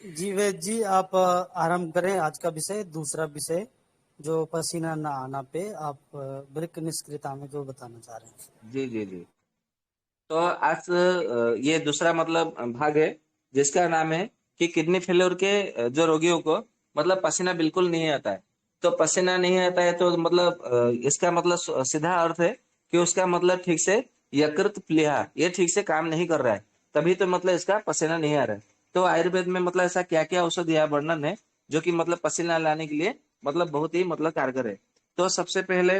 जी वैद जी, आप आरंभ करें आज का विषय, दूसरा विषय जो पसीना न आना पे आप वृक्क निष्क्रियता में जो बताना चाह रहे हैं। जी जी जी। तो आज ये दूसरा मतलब भाग है, जिसका नाम है कि किडनी फेलियर के जो रोगियों को मतलब पसीना बिल्कुल नहीं आता है। तो पसीना नहीं आता है तो मतलब इसका मतलब सीधा अर्थ है कि उसका मतलब ठीक से यकृत प्लीहा ये ठीक से काम नहीं कर रहा है, तभी तो मतलब इसका पसीना नहीं आ रहा है। तो आयुर्वेद में मतलब ऐसा क्या क्या औषधि या वर्णन है जो कि मतलब पसीना लाने के लिए मतलब बहुत ही मतलब कारगर है। तो सबसे पहले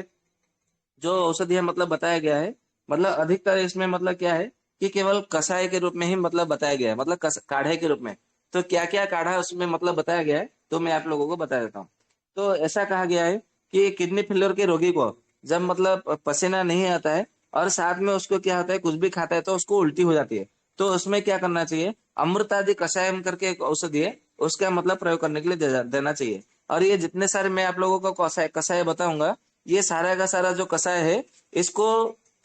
जो औषधि मतलब बताया गया है, मतलब अधिकतर इसमें मतलब क्या है कि केवल कषाय के रूप में ही मतलब बताया गया है, मतलब काढ़े के रूप में। तो क्या क्या काढ़ा उसमें मतलब बताया गया है, तो मैं आप लोगों को बता देता हूँ। तो ऐसा कहा गया है कि किडनी फेलियर के रोगी को जब मतलब पसीना नहीं आता है और साथ में उसको क्या होता है, कुछ भी खाता है तो उसको उल्टी हो जाती है। तो उसमें क्या करना चाहिए, अमृतादि कषायम करके एक औषधि है, उसका मतलब प्रयोग करने के लिए देना चाहिए। और ये जितने सारे मैं आप लोगों को कषाय कषाय बताऊंगा, ये सारा का सारा जो कषाय है, इसको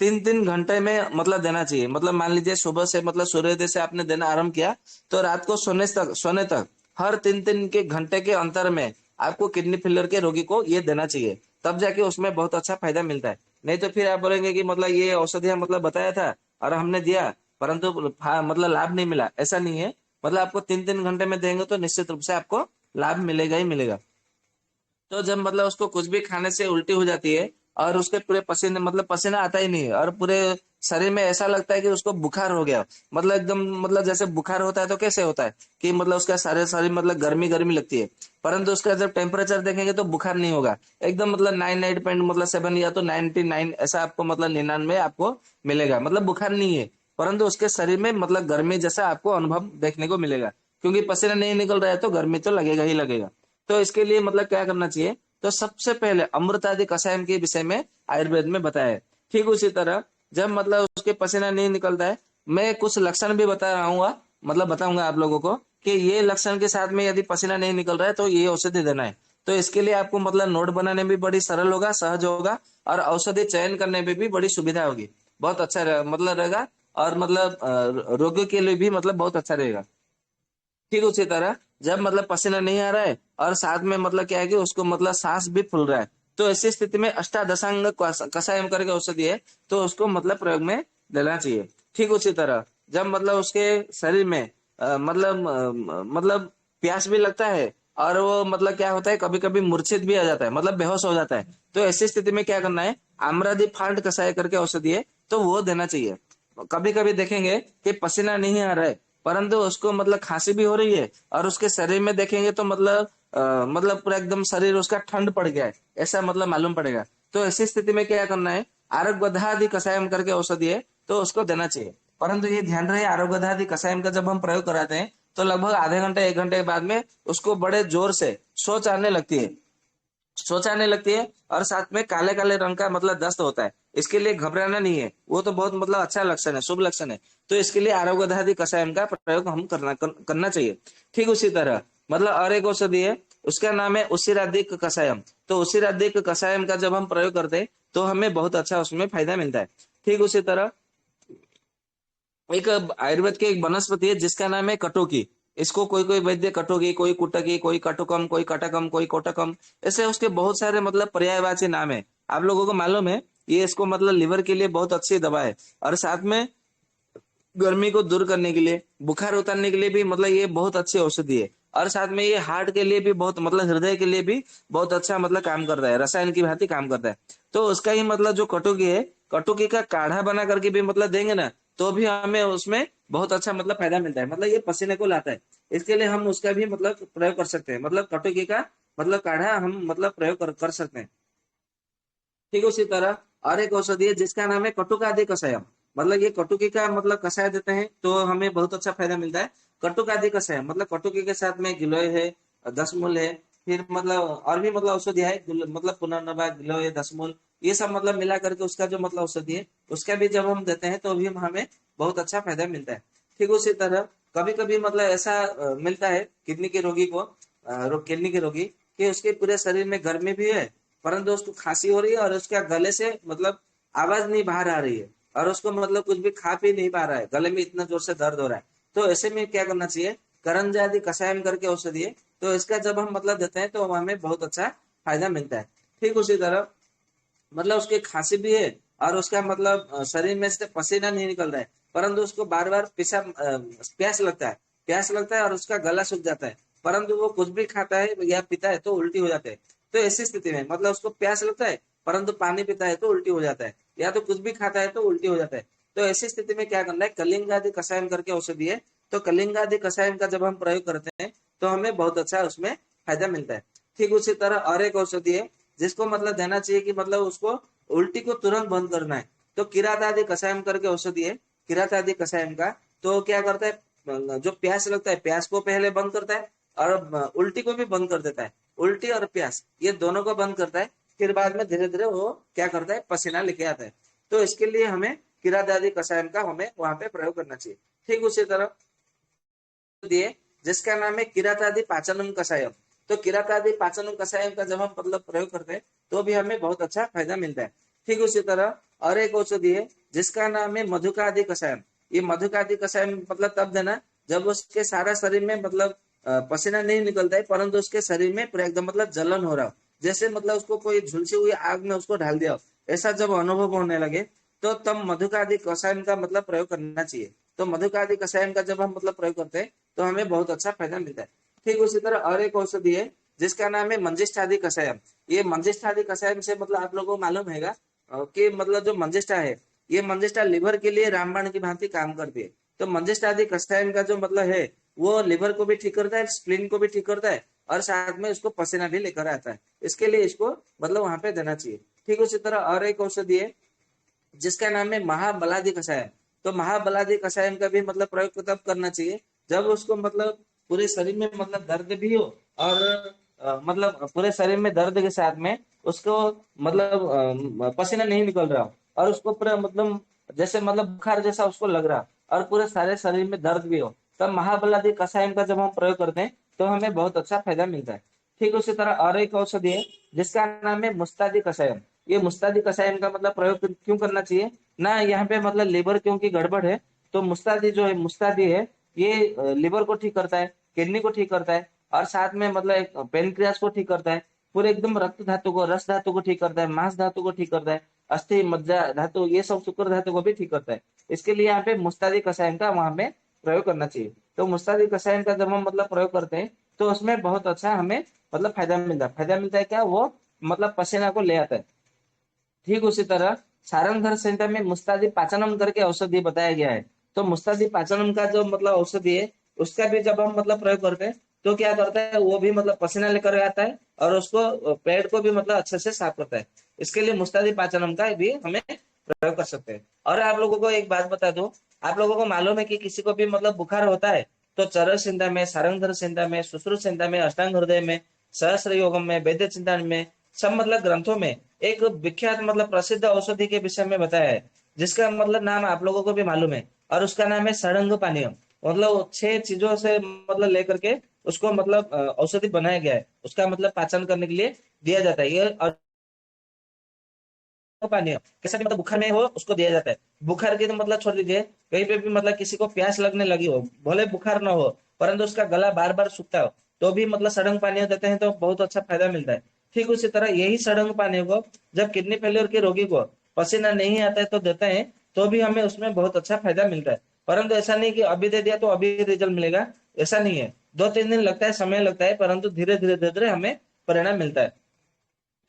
3-3 घंटे में मतलब देना चाहिए। मतलब मान लीजिए सुबह से मतलब सूर्योदय से आपने देना आरंभ किया, तो रात को सोने तक हर 3-3 के घंटे के अंतर में आपको किडनी फेलियर के रोगी को ये देना चाहिए। तब जाके उसमें बहुत अच्छा फायदा मिलता है। नहीं तो फिर आप बोलेंगे कि मतलब ये औषधियां मतलब बताया था और हमने दिया, परंतु मतलब लाभ नहीं मिला। ऐसा नहीं है, मतलब आपको 3-3 घंटे में देंगे तो निश्चित रूप से आपको लाभ मिलेगा ही मिलेगा। तो जब मतलब उसको कुछ भी खाने से उल्टी हो जाती है और उसके पूरे पसीने मतलब पसीना आता ही नहीं है और पूरे शरीर में ऐसा लगता है कि उसको बुखार हो गया, मतलब एकदम मतलब जैसे बुखार होता है तो कैसे होता है कि मतलब उसका सारे शरीर मतलब गर्मी गर्मी लगती है, परंतु उसका जब टेम्परेचर देखेंगे तो बुखार नहीं होगा। एकदम मतलब 98 पॉइंट मतलब 7 या तो 99 ऐसा आपको मतलब 99 आपको मिलेगा, मतलब बुखार नहीं है, परंतु उसके शरीर में मतलब गर्मी जैसा आपको अनुभव देखने को मिलेगा। क्योंकि पसीना नहीं निकल रहा है तो गर्मी तो लगेगा ही लगेगा। तो इसके लिए मतलब क्या करना चाहिए, तो सबसे पहले अमृतादि कषायम के विषय में आयुर्वेद में बताया है। ठीक उसी तरह जब मतलब उसके पसीना नहीं निकलता है, मैं कुछ लक्षण भी बता रहा हूँ, मतलब बताऊंगा आप लोगों को कि ये लक्षण के साथ में यदि पसीना नहीं निकल रहा है तो ये औषधि देना है। तो इसके लिए आपको मतलब नोट बनाने में भी बड़ी सरल होगा, सहज होगा, और औषधि चयन करने में भी बड़ी सुविधा होगी। बहुत अच्छा मतलब रहेगा, और मतलब रोगियों के लिए भी मतलब बहुत अच्छा रहेगा। ठीक उसी तरह जब मतलब पसीना नहीं आ रहा है और साथ में मतलब क्या है कि उसको मतलब सांस भी फूल रहा है, तो ऐसी स्थिति में अष्टादशांग कषायम करके औषधि है, तो उसको मतलब प्रयोग में देना चाहिए। ठीक उसी तरह जब मतलब उसके शरीर में मतलब प्यास भी लगता है और वो मतलब क्या होता है, कभी कभी मूर्छित भी आ जाता है, मतलब बेहोश हो जाता है, तो ऐसी स्थिति में क्या करना है, आम्रदी फाल्ट कषाय करके औषधि है, तो वो देना चाहिए। कभी कभी देखेंगे कि पसीना नहीं आ रहा है परंतु उसको मतलब खांसी भी हो रही है और उसके शरीर में देखेंगे तो मतलब मतलब पूरा एकदम शरीर उसका ठंड पड़ गया है, ऐसा मतलब मालूम पड़ेगा। तो ऐसी स्थिति में क्या करना है, आरोग्यधादि कषायम करके औषधि है, तो उसको देना चाहिए। परंतु ये ध्यान रहे, आरोग्यधादि कषायम का जब हम प्रयोग कराते हैं तो लगभग आधे घंटे 1 घंटे के बाद में उसको बड़े जोर से सोच आने लगती है, सोचाने लगती है, और साथ में काले काले रंग का मतलब दस्त होता है। इसके लिए घबराना नहीं है, वो तो बहुत मतलब अच्छा लक्षण है, शुभ लक्षण है। तो इसके लिए आरोग्यधादि कषायम का प्रयोग हम करना चाहिए। ठीक उसी तरह मतलब और एक औषधि है, उसका नाम है उसिरादिक कषायम। तो उसिरादिक कषायम का जब हम प्रयोग करते हैं तो हमें बहुत अच्छा उसमें फायदा मिलता है। ठीक उसी तरह एक आयुर्वेद की एक वनस्पति है जिसका नाम है कटोकी। इसको कोई कोई वैद्य कटोकी, कोई कुटकी, कोई कटुकम, कोई कटकम, कोई कोटकम, ऐसे उसके बहुत सारे मतलब पर्यायवाची नाम है। आप लोगों को मालूम है, ये इसको मतलब लिवर के लिए बहुत अच्छी दवा है, और साथ में गर्मी को दूर करने के लिए, बुखार उतारने के लिए भी मतलब ये बहुत अच्छी औषधि है। और साथ में ये हार्ट के लिए भी बहुत मतलब हृदय के लिए भी बहुत अच्छा मतलब काम करता है, रसायन की भांति काम करता है। तो उसका ही मतलब जो कटुकी है, कटुकी का काढ़ा बना करके भी मतलब देंगे ना, तो भी हमें उसमें बहुत अच्छा मतलब फायदा मिलता है, मतलब ये पसीने को लाता है। इसके लिए हम उसका भी मतलब प्रयोग कर सकते हैं, मतलब कटुकी का मतलब काढ़ा हम मतलब प्रयोग कर सकते हैं। ठीक उसी तरह और एक औषधि है जिसका नाम है कटुकादि कषायम। मतलब ये कटुकी का मतलब कषाय देते हैं तो हमें बहुत अच्छा फायदा मिलता है। कटुकादि कषायम मतलब कटुकी के साथ में गिलोय है, दसमूल है, फिर मतलब और भी मतलब औषधि है, मतलब पुनर्नवा, गिलोय, दसमूल, ये सब मतलब मिला करके उसका जो मतलब औषधि है, उसका भी जब हम देते हैं तो भी हमें बहुत अच्छा फायदा मिलता है। ठीक उसी तरह कभी कभी मतलब ऐसा मिलता है किडनी के रोगी को, किडनी के रोगी, कि उसके पूरे शरीर में गर्मी भी है, परंतु उसको खांसी हो रही है और उसका गले से मतलब आवाज नहीं बाहर आ रही है, और उसको मतलब कुछ भी खा पी नहीं पा रहा है, गले में इतना जोर से दर्द हो रहा है। तो ऐसे में क्या करना चाहिए, करंजादि कषायम करके औषधि है, तो इसका जब हम मतलब देते हैं तो हमें बहुत अच्छा फायदा मिलता है। ठीक उसी तरह मतलब उसकी खांसी भी है और उसका मतलब शरीर में से पसीना नहीं निकल रहा है, परंतु उसको बार बार प्यास लगता है, प्यास लगता है और उसका गला सूख जाता है, परंतु वो कुछ भी खाता है या पीता है तो उल्टी हो जाते हैं। तो ऐसी स्थिति में मतलब उसको प्यास लगता है परंतु पानी पीता है तो उल्टी हो जाता है, या तो कुछ भी खाता है तो उल्टी हो जाता है। तो ऐसी स्थिति में क्या करना है, कलिंगादि कषायम करके औषधि है, तो कलिंगादि कषायम का जब हम प्रयोग करते हैं तो हमें बहुत अच्छा उसमें फायदा मिलता है। ठीक उसी तरह और एक औषधि है जिसको मतलब देना चाहिए कि मतलब उसको उल्टी को तुरंत बंद करना है, तो किरात आदि कषायम करके औषधि है, किरात आदि कषायम का। तो क्या करता है, जो प्यास लगता है प्यास को पहले बंद करता है और उल्टी को भी बंद कर देता है, उल्टी और प्यास ये दोनों को बंद करता है, फिर बाद में धीरे धीरे वो क्या करता है, पसीना लेके आता है। तो इसके लिए हमें किरात आदि कषायम का हमें वहां पे प्रयोग करना चाहिए। ठीक उसी तरह दिए जिसका नाम है किरातादि पाचनम कषायम, तो किरातादि पाचनम कषायम का जब हम मतलब प्रयोग करते हैं तो भी हमें बहुत अच्छा फायदा मिलता है। ठीक उसी तरह और एक औषधि है जिसका नाम है मधुकादि कषायम। ये मधुकादि कषायम मतलब तब देना जब उसके सारा शरीर में मतलब पसीना नहीं निकलता है, परंतु उसके शरीर में पूरा एकदम मतलब जलन हो रहा हो, जैसे मतलब उसको कोई झुलसी हुई आग में उसको डाल दिया हो, ऐसा जब अनुभव होने लगे तो तब मधुकादि कषायम का मतलब प्रयोग करना चाहिए। तो मधुकादि कषायम का जब हम मतलब प्रयोग करते हैं तो हमें बहुत अच्छा फायदा मिलता है। ठीक उसी तरह और एक औषधि है जिसका नाम है मंजिष्ठादि कषायम। ये मंजिष्ठादि कषायम से मतलब आप लोगों को मालूम है कि मतलब जो मंजिष्ठा है, ये मंजिष्ठा लिवर के लिए रामबाण की भांति काम करती है। तो मंजिष्ठादि कषायम का जो मतलब है वो लिवर को भी ठीक करता है, स्प्लीन को भी ठीक करता है और साथ में उसको पसीना भी लेकर आता है। इसके लिए इसको मतलब वहां पे देना चाहिए। ठीक उसी तरह और एक औषधि है जिसका नाम है महाबलादि कषायम। तो महाबलादि कषायम का भी मतलब प्रयोग तब करना चाहिए जब उसको मतलब पूरे शरीर में मतलब दर्द भी हो और मतलब पूरे शरीर में दर्द के साथ में उसको मतलब पसीना नहीं निकल रहा हो और उसको पूरा मतलब जैसे मतलब बुखार जैसा उसको लग रहा और पूरे सारे शरीर में दर्द भी हो, तब महाबलादि कषायम का जब हम प्रयोग करते हैं तो हमें बहुत अच्छा फायदा मिलता है। ठीक उसी तरह और एक औषधि है जिसका नाम है मुस्तादी कषायम। ये मुस्तादी कषायम का मतलब प्रयोग क्यों करना चाहिए ना, यहाँ पे मतलब लीवर क्योंकि गड़बड़ है, तो मुस्तादी जो है मुस्तादी है ये लीवर को ठीक करता है, किडनी को ठीक करता है और साथ में मतलब एक पेनक्रियास को ठीक करता है, पूरे एकदम रक्त धातु को रस धातु को ठीक करता है, मांस धातु को ठीक करता है, अस्थि मज्जा धातु ये सब शुक्र धातु को भी ठीक करता है। इसके लिए यहाँ पे मुस्तादी कषायम का वहां पे प्रयोग करना चाहिए। तो मुस्तादी कषायम का जब हम मतलब प्रयोग करते हैं तो उसमें बहुत अच्छा हमें मतलब फायदा मिलता है। फायदा मिलता है क्या, वो मतलब पसीना को ले आता है। ठीक उसी तरह सारंगधर संहिता में मुस्तादी पाचनम करके औषधि बताया गया है। तो मुस्तादी पाचनम का जो मतलब औषधि है उसका भी जब हम मतलब प्रयोग करते हैं तो क्या करता है, वो भी मतलब पसीना लेकर आता है और उसको पेट को भी मतलब अच्छे से साफ करता है। इसके लिए मुस्तादी पाचनम का भी हमें प्रयोग कर सकते हैं। और आप लोगों को एक बात बता दूं, आप लोगों को मालूम है कि किसी को भी मतलब बुखार होता है तो चरक संहिता में, सारंगधर संहिता में, सुश्रुत संहिता में, अष्टांग हृदय में, सहस्त्र योगम में, वैद्य चिंतन में, सब मतलब ग्रंथों में एक विख्यात मतलब प्रसिद्ध औषधि के विषय में बताया है जिसका मतलब नाम आप लोगों को भी मालूम है, और उसका नाम है षडंग पानीय। मतलब 6 चीजों से मतलब लेकर के उसको मतलब औषधि बनाया गया है, उसका मतलब पाचन करने के लिए दिया जाता है ये। और पानी कैसा भी मतलब बुखार में हो उसको दिया जाता है। बुखार की तो मतलब छोड़ दीजिए, कहीं पे भी मतलब किसी को प्यास लगने लगी हो, भले बुखार ना हो परंतु उसका गला बार बार सूखता हो, तो भी मतलब सड़ंग पानी देते हैं तो बहुत अच्छा फायदा मिलता है। ठीक उसी तरह यही सड़ंग पानी को जब किडनी फेलियर के रोगी को पसीना नहीं आता है तो देते हैं तो भी हमें उसमें बहुत अच्छा फायदा मिलता है। परंतु ऐसा नहीं कि अभी दे दिया तो अभी रिजल्ट मिलेगा, ऐसा नहीं है। 2-3 दिन लगता है, समय लगता है, परंतु धीरे धीरे धीरे धीरे हमें परिणाम मिलता है।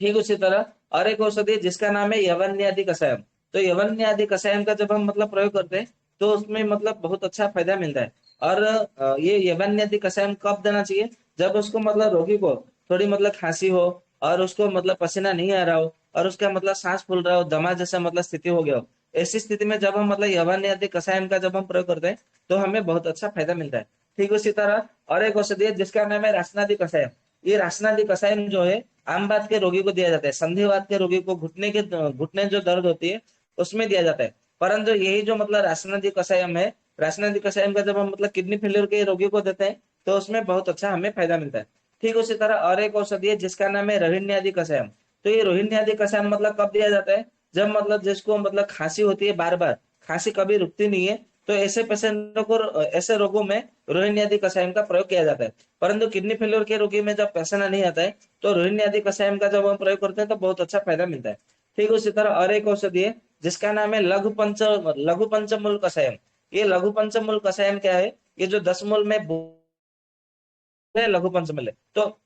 ठीक उसी तरह और एक औषधि जिसका नाम है यवन्यादि कषायम। तो यवन्यादि कषायम का जब हम मतलब प्रयोग करते हैं तो उसमें मतलब बहुत अच्छा फायदा मिलता है। और ये यवन्यादि कषायम कब देना चाहिए, जब उसको मतलब रोगी को थोड़ी मतलब खांसी हो और उसको मतलब पसीना नहीं आ रहा हो और उसका मतलब सांस फूल रहा हो, दमा जैसा मतलब स्थिति हो गया हो, ऐसी स्थिति में जब हम मतलब यवन्यादि कषायम का जब हम प्रयोग करते हैं तो हमें बहुत अच्छा फायदा मिलता है। ठीक उसी तरह और एक औषधि है जिसका नाम है रासनादि कषायम। ये रासनादि कषायम जो है आम बात के रोगी को दिया जाता है, संधिवात के रोगी को घुटने जो दर्द होती है उसमें दिया जाता है। परंतु यही जो मतलब रासनादि कषायम है, रासनादि कषायम का जब हम मतलब किडनी फेलियर के रोगी को देते हैं तो उसमें बहुत अच्छा हमें फायदा मिलता है। ठीक उसी तरह और एक औषधि है जिसका नाम है रोहिण्यादि कषायम। तो ये रोहिण्यादि कषायम मतलब कब दिया जाता है, जब मतलब जिसको मतलब खांसी होती है बार बार, खांसी कभी रुकती नहीं है तो ऐसे पेशेंटों को, ऐसे रोगों में रोहिणी आदि कषायम का प्रयोग किया जाता है। परंतु किडनी फेलियर के रोगी में जब पसीना नहीं आता है तो रोहिणी आदि कषायम का जब हम प्रयोग करते हैं तो बहुत अच्छा फायदा मिलता है। ठीक उसी तरह और एक औषधि है जिसका नाम है लघु पंचमूल कषायम। ये लघु पंचमूल कषायम क्या है? ये जो 10 मूल में लघु पंचमूल है, तो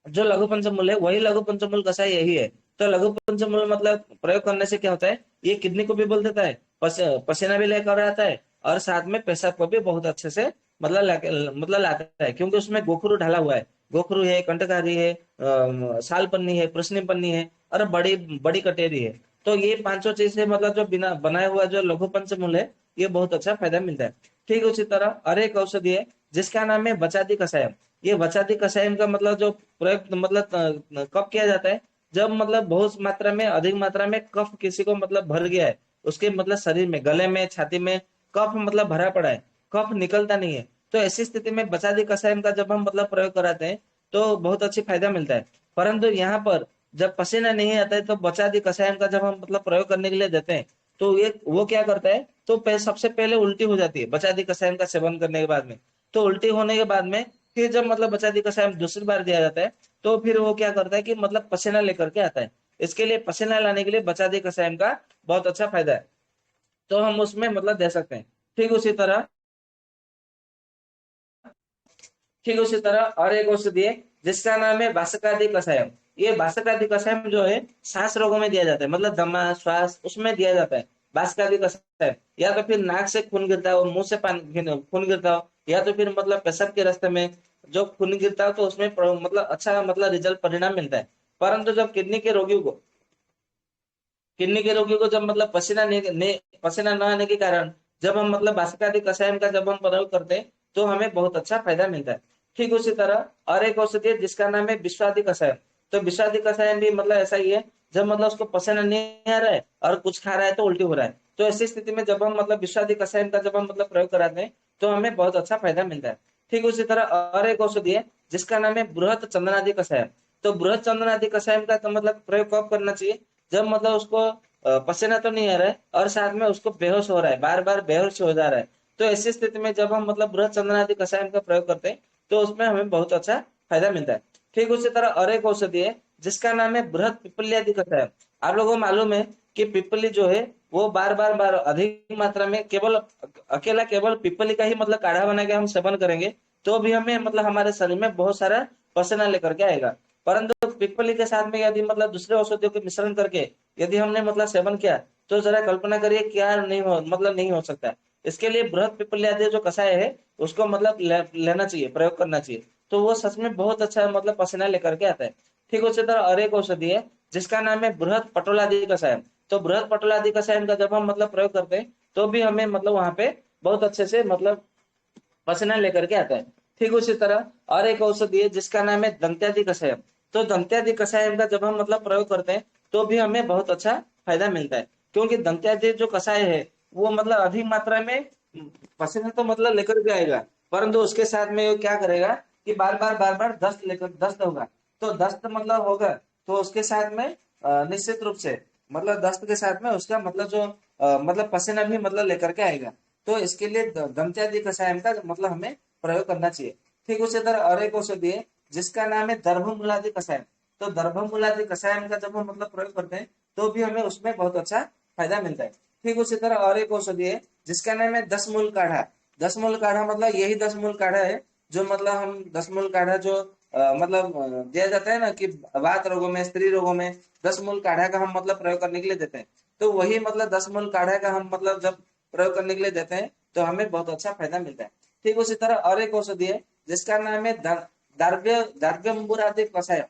जो लघु पंचमूल है वही लघु पंचमूल कषाय यही है। तो लघु पंचमूल मतलब प्रयोग करने से क्या होता है, ये किडनी को भी बोल देता है, पसीना भी लेकर आता है, और साथ में पेशाब को भी बहुत अच्छे से मतलब लाता है, क्योंकि उसमें गोखरू ढाला हुआ है। गोखरू है, कंटकारी है, साल पन्नी है, प्रश्नी पन्नी है, और बड़ी बड़ी कटेरी है। तो ये पांचों चीज से मतलब जो बिना बनाया हुआ जो लघु पंचमूल है, ये बहुत अच्छा फायदा मिलता है। ठीक उसी तरह और एक औषधि है जिसका नाम है बचादी कषायम। ये बचादी कषायम का मतलब जो प्रयोग मतलब कब किया जाता है, जब मतलब बहुत मात्रा में, अधिक मात्रा में कफ किसी को मतलब भर गया है, उसके मतलब शरीर में, गले में, छाती में कफ मतलब भरा पड़ा है, कफ निकलता नहीं है, तो ऐसी स्थिति में बचादी कषायम का जब हम मतलब प्रयोग कराते हैं तो बहुत अच्छी फायदा मिलता है। परंतु यहाँ पर जब पसीना नहीं आता है तो बचादी कषायम का जब हम मतलब प्रयोग करने के लिए देते हैं तो ये वो क्या करता है, तो सबसे पहले उल्टी हो जाती है बचादी कषायम का सेवन करने के बाद में। तो उल्टी होने के बाद में फिर जब मतलब बचादी कषायम दूसरी बार दिया जाता है तो फिर वो क्या करता है कि मतलब पसीना लेकर के आता है। इसके लिए पसीना लाने के लिए बचादी कषायम का बहुत अच्छा फायदा है, तो हम उसमें मतलब दे सकते हैं। ठीक उसी तरह ठीक उसी तरह और एक औषधि है जिसका नाम है बासकादि कषायम। ये बासकादि कषायम जो है सांस रोगों में दिया जाता है, मतलब दमा, श्वास, उसमें दिया जाता है बासकादि कषायम। या तो फिर नाक से खून गिरता हो, मुंह से खून गिरता हो, या तो फिर मतलब पेशाब के रास्ते में जो खून गिरता हो तो उसमें मतलब अच्छा मतलब रिजल्ट परिणाम मिलता है। परंतु जब किडनी के रोगियों को जब मतलब पसीना न आने के कारण जब हम मतलब बासकादि कषायम का जब हम प्रयोग करते हैं तो हमें बहुत अच्छा फायदा मिलता है। ठीक उसी तरह और एक औषधि है जिसका नाम है विश्वादि कषायम। तो विश्वादि कषायम भी मतलब ऐसा ही है, जब मतलब उसको पसीना नहीं आ रहा है और कुछ खा रहा है तो उल्टी हो रहा है, तो ऐसी स्थिति में जब हम मतलब विश्वादि कषायम का जब हम मतलब प्रयोग कराते हैं तो हमें बहुत अच्छा फायदा मिलता है। ठीक उसी तरह और एक औषधि है जिसका नाम है बृहत चंदनादि कषायम। तो बृहत चंदनादि कषायम का तो मतलब प्रयोग कब करना चाहिए, जब मतलब उसको पसीना तो नहीं आ रहा है और साथ में उसको बेहोश हो रहा है, बार बार बेहोश हो जा रहा है, तो ऐसी स्थिति में जब हम मतलब बृहत चंदनादि कषायम का प्रयोग करते हैं तो उसमें हमें बहुत अच्छा फायदा मिलता है। ठीक उसी तरह और एक औषधि है जिसका नाम है बृहत पिपल्यादि कषायम। आप लोगों को मालूम है कि पिपली जो है वो बार अधिक मात्रा में केवल पिपली का ही मतलब काढ़ा बना के हम सेवन करेंगे तो भी हमें मतलब हमारे शरीर में बहुत सारा पसीना लेकर के आएगा। परंतु पिपली के साथ में यदि मतलब दूसरे औषधियों के मिश्रण करके यदि हमने मतलब सेवन किया तो जरा कल्पना करिए क्या नहीं हो सकता। इसके लिए बृहद पिपल्यादि जो कषाय है उसको मतलब लेना चाहिए, प्रयोग करना चाहिए, तो वो सच में बहुत अच्छा मतलब पसीना लेकर के आता है। ठीक उसी तरह और एक औषधि है जिसका नाम है बृहद पटोलादि कषायम। तो बृहद पटोलादि कषायम का जब हम मतलब प्रयोग करते हैं तो भी हमें मतलब वहां पे बहुत अच्छे से मतलब पसीना लेकर के आता है। ठीक उसी तरह और एक औषधि है जिसका नाम है दंत्यादि कषायम। तो दंत्यादि कषायम का जब हम मतलब प्रयोग करते हैं तो भी हमें बहुत अच्छा फायदा मिलता है, क्योंकि दंत्यादि जो कषाय है वो मतलब अधिक मात्रा में पसीना तो मतलब लेकर के आएगा, परंतु उसके साथ में वो क्या करेगा कि बार बार दस्त होगा। तो दस्त मतलब होगा तो उसके साथ में निश्चित रूप से मतलब दस्त के साथ में उसका मतलब जो मतलब पसीना भी मतलब लेकर के आएगा। तो इसके लिए दंत्यादि कषायम का मतलब हमें प्रयोग करना चाहिए। ठीक उसी तरह और एक औषधि है जिसका नाम है दर्भमूलादि कषायम। तो दर्भमूलादि कषायम का जब हम मतलब प्रयोग करते हैं तो भी हमें उसमें बहुत अच्छा फायदा मिलता है। ठीक उसी तरह और एक औषधि है जिसका नाम है 10 मूल काढ़ा। 10 मूल काढ़ा मतलब यही 10 मूल काढ़ा है जो मतलब हम 10 मूल काढ़ा जो मतलब दिया जाता है ना कि वात रोगों में, स्त्री रोगों में 10 मूल काढ़ा का हम मतलब प्रयोग करने के लिए देते हैं। तो वही मतलब 10 मूल काढ़ा का हम मतलब जब प्रयोग करने के लिए देते हैं तो हमें बहुत अच्छा फायदा मिलता है। ठीक उसी तरह और एक औषधि है जिसका नाम है दार्व्यम्बुरादि कषाय।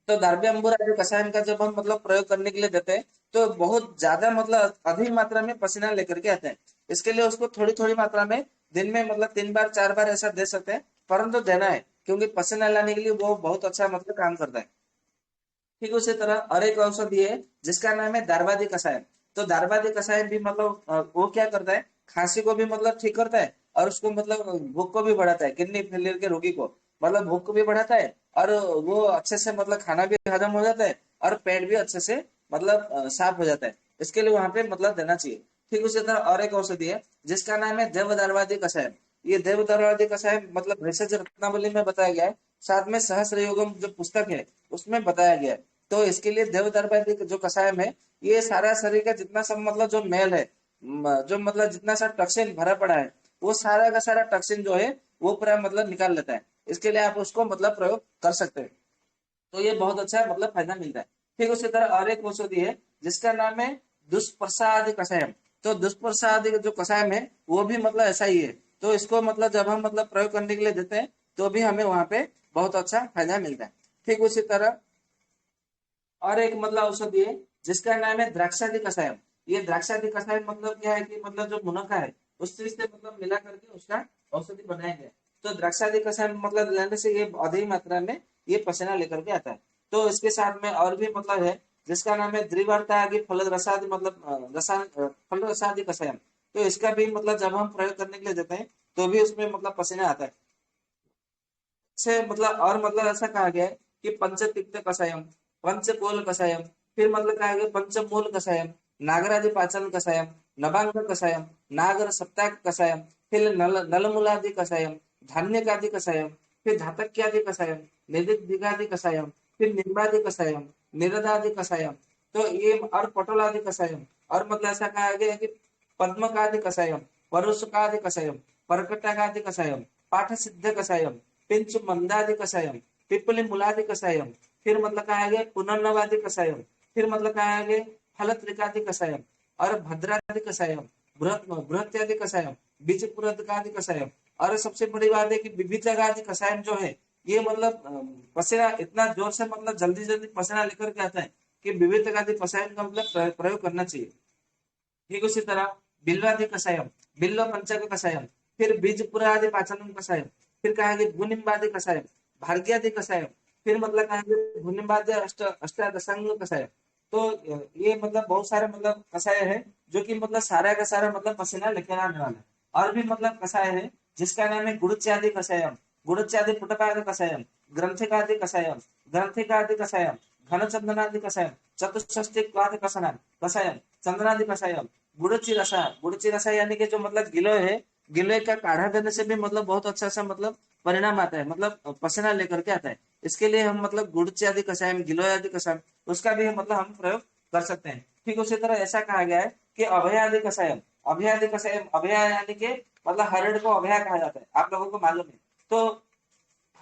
तो दार्व्यम्बुरादि कषायम का जब हम मतलब प्रयोग करने के लिए देते हैं तो बहुत ज्यादा मतलब अधिक मात्रा में पसीना लेकर के आते हैं। इसके लिए उसको थोड़ी थोड़ी मात्रा में दिन में मतलब 3 बार 4 बार ऐसा दे सकते हैं, परंतु देना है क्योंकि पसीना लाने के लिए वो बहुत अच्छा मतलब काम करता है। ठीक उसी तरह और एक औषधि है जिसका नाम है दारवादी कषायम। तो दारवादी कषायम भी मतलब वो क्या करता है, खांसी को भी मतलब ठीक करता है और उसको मतलब भूख को भी बढ़ाता है, किडनी फेलियर के रोगी को मतलब भूख को भी बढ़ाता है, और वो अच्छे से मतलब खाना भी हजम हो जाता है और पेट भी अच्छे से मतलब साफ हो जाता है। इसके लिए वहां पे मतलब देना चाहिए। ठीक उसी तरह और एक औषधि है जिसका नाम है देवदर्वादी कषाय। ये देवदर्वादी कषाय मतलब भेषज रत्नावली में बताया गया है, साथ में सहस्त्र योगम जो पुस्तक है उसमें बताया गया है। तो इसके लिए देवदर्वादी जो कषायम है, ये सारा शरीर का जितना सब मतलब जो मेल है, जो मतलब जितना सा टॉक्सिन भरा पड़ा है, वो सारा का सारा टॉक्सिन जो है वो पूरा मतलब निकाल लेता है। इसके लिए आप उसको मतलब प्रयोग कर सकते हैं। तो ये बहुत अच्छा मतलब फायदा मिलता है। ठीक उसी तरह और एक औषधि है जिसका नाम है दुष्प्रसाद कषायम। तो दुष्प्रसाद जो कषायम है वो भी मतलब ऐसा ही है। तो इसको मतलब जब हम मतलब प्रयोग करने के लिए देते हैं तो भी हमें वहां पे बहुत अच्छा फायदा मिलता है। ठीक उसी तरह और एक मतलब औषधि है जिसका नाम है द्राक्षादि कषायम। ये द्राक्षादि कषायम मतलब क्या है कि मतलब जो मुनक्का है उस चीज से मतलब मिला करके उसका औषधि बनाया गया है। तो द्राक्षादि कषायम मतलब लेने से ये अधिक मात्रा में ये पसीना लेकर के आता है। तो इसके साथ में और भी मतलब है जिसका नाम है द्विवार्तागी फल रसादि मतलब फल रसादि कषायम। तो इसका भी मतलब जब हम प्रयोग करने के लिए देते हैं तो भी उसमें मतलब पसीना आता है। से मतलब और मतलब ऐसा कहा गया है कि पंचतिक्त कषायम, पंचकोल कषायम, फिर मतलब कहा गया पंचमूल कषायम, नागरादि पाचन कषायम, नवांग कषायम, नागर सप्ताह कषायम, फिर नलमूलादि कषायम, धान्यकादि कषायम, फिर धातक्यादि कषायम, निदिगादि कषायम, फिर निर्मादि कषायम, निरदादि कषायम। तो ये और पटोलादि कषायम। और मतलब ऐसा कहा गया है कि पद्मकादि कषायम, परुषकादि कषायम, परकटादि कषायम, पाठ सिद्ध कषायम, पिंच मंदादि कषायम, पिपली मूलादि कषायम, फिर मतलब कहा गया पुनर्नवादि कषायम, फिर मतलब कहा गया फल त्रिकादि कषायम और भद्रादि कषायम, बृहत्यादि कषायम, बीज पुरदकादि कषायम। और सबसे बड़ी बात है कि विविधगादि कषायम जो है ये मतलब पसीना इतना जोर से मतलब जल्दी जल्दी पसीना लेकर के आता है कि विविधगादि कषायम का मतलब प्रयोग करना चाहिए। ठीक उसी तरह बिल्वादि कषायम, बिल्व पंचक कषायम, फिर बीज पुरादि पाचनम कषायम, फिर कहेंगे भूनिम्बादि कषायम, भार्ग्यादि कषायम, फिर मतलब कहेंगे भूनिम्बादि अष्टादशांग कषायम। तो ये मतलब बहुत सारे मतलब कषाय है जो कि मतलब सारा का सारा मतलब पसीना लेके आने वाला है। और भी मतलब कषाय है जिसका नाम है गुड़च्यादि कषायम, गुड़च्यादि पुटपाद कषायम, ग्रंथिकादि कषायम, ग्रंथिकादि कषायम, घनचंदनादि कषायम, चतुष्षष्टि कषायम, चंदनादि कषायम, गुड़ची रसा यानी कि जो मतलब गिलोय है, गिलोय का काढ़ा देने से भी मतलब बहुत अच्छा सा मतलब परिणाम आता है, मतलब पसीना लेकर के आता है। इसके लिए हम मतलब गुड़ची आदि कषायम, गिलोय आदि कषायम उसका भी मतलब हम प्रयोग कर सकते हैं। ठीक उसी तरह ऐसा कहा गया है कि अभय आदि कषायम, अभय आदि कषायम, अभय यानी कि मतलब हरड़ को अभया कहा जाता है, आप लोगों को मालूम है। तो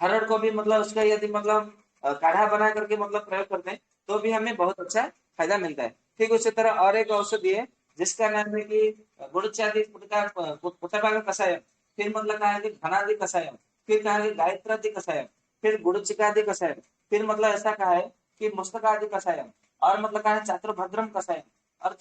हरड़ को भी मतलब उसका यदि मतलब काढ़ा बना करके मतलब प्रयोग करते हैं तो भी हमें बहुत अच्छा फायदा मिलता है। ठीक उसी तरह और एक औषधि है जिसका नाम है कि गुड़चादि पुटका कषायम, फिर मतलब कहा है कि घनादि कषायम, फिर कहा है कि गायत्रादि कषायम, फिर गुड़चिकादि कषायम, फिर मतलब ऐसा कहा है कि मुस्तकादि कषायम, और मतलब कहा है चातुर्भद्रम कषायम, और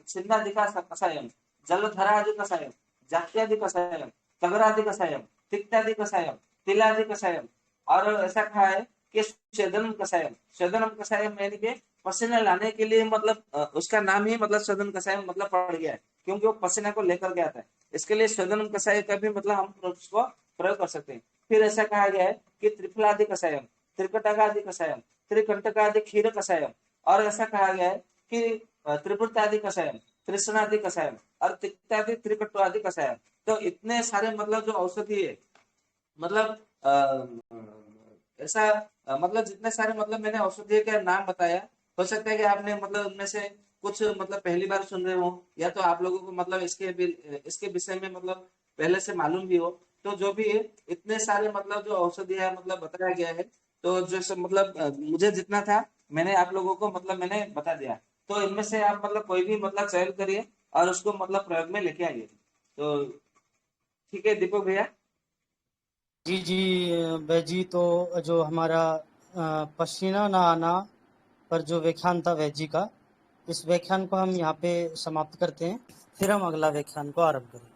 छिन्नादिका कषायम, जलधरादि कषायम, जात्यादि कषायम, तगरादि कषायम, तिक्तादि कषायम, तिलादि कषायम। और ऐसा कहा है कि स्वेदनम कषायम, स्वेदनम कषायम यानी कि पसीना लाने के लिए मतलब उसका नाम ही मतलब स्वेदन कषायम मतलब पड़ गया है क्योंकि वो पसीना को लेकर के आता है। इसके लिए स्वेदनम कषाय का भी मतलब हम उसको प्रयोग कर सकते हैं। फिर ऐसा कहा गया है कि त्रिफलादि कषायम, त्रिकटकादि कषायम, त्रिकंटकादि क्षीर कषायम, और ऐसा कहा गया है कि त्रिपुटादि कषायम, कृष्णादि कषायम, और तिक्तादि त्रिकटवादि कषायम। तो इतने सारे मतलब जो औषधि है मतलब ऐसा मतलब जितने सारे मतलब मैंने औषधि का नाम बताया, हो सकता है कि आपने मतलब उनमें से कुछ मतलब पहली बार सुन रहे हो, या तो आप लोगों को मतलब इसके विषय में मतलब पहले से मालूम भी हो। तो जो भी है इतने सारे मतलब जो औषधि है मतलब बताया गया है। तो जो सब मतलब मुझे जितना था मैंने आप लोगों को मतलब मैंने बता दिया। तो इनमें से आप मतलब कोई भी मतलब चयन करिए और उसको मतलब प्रयोग में लेके आइए। तो ठीक है दीपक भैया। जी जी वैजी, तो जो हमारा पसीना ना आना पर जो व्याख्यान था वैजी का, इस व्याख्यान को हम यहाँ पे समाप्त करते हैं, फिर हम अगला व्याख्यान को आरंभ करेंगे।